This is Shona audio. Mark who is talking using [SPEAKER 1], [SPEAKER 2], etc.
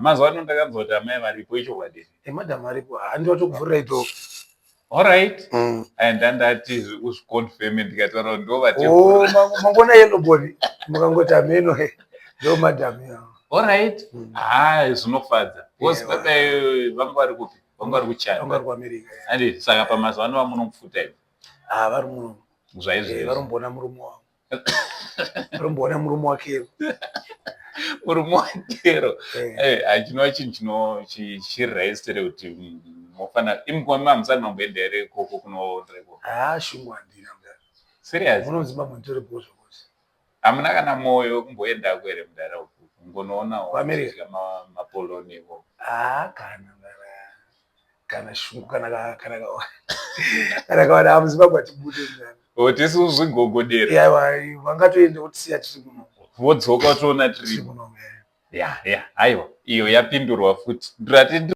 [SPEAKER 1] Mazuva ano ndakanzoti amai varipo icho kwadini.
[SPEAKER 2] Madam varipo. Handi watokuvhurira ito.
[SPEAKER 1] All right. And then that is who's confirming ndikataura ndo vati.
[SPEAKER 2] Oh, mangona yellow body. Mukangoti ameno he. Ndo madam yao.
[SPEAKER 1] All right. Zvinofadza. Because pepe vanga vari kupi? Vanga vari kuchana.
[SPEAKER 2] Vanga vari kuAmerica.
[SPEAKER 1] Andi saka pamazuva ano vamunomufuta ivo.
[SPEAKER 2] Vari muno.
[SPEAKER 1] Zvaizvo.
[SPEAKER 2] Varombona murume wavo. Varombona murume wake.
[SPEAKER 1] Murume wakero. Achinova chinhu chirayisire kuti mofana imwe mamusana mamboenda here koko kunoondereko.
[SPEAKER 2] Shumu handina mudara.
[SPEAKER 1] Serious?
[SPEAKER 2] Muno muZimbabwe nditoripo zvokuti.
[SPEAKER 1] Hamuna kana mwoyo kumboendako here mudara uku kungonoonawo
[SPEAKER 2] kuAmerica
[SPEAKER 1] mapoloniwo.
[SPEAKER 2] Kana shumu kana kawana muZimbabwe atibude mudara.
[SPEAKER 1] Tisi uzvingogodera.
[SPEAKER 2] Yaiwa vangatoenda kutisiya tiri muno.
[SPEAKER 1] Vodzoka toona tiri muno. Aiwa iyo yapindurwa futi.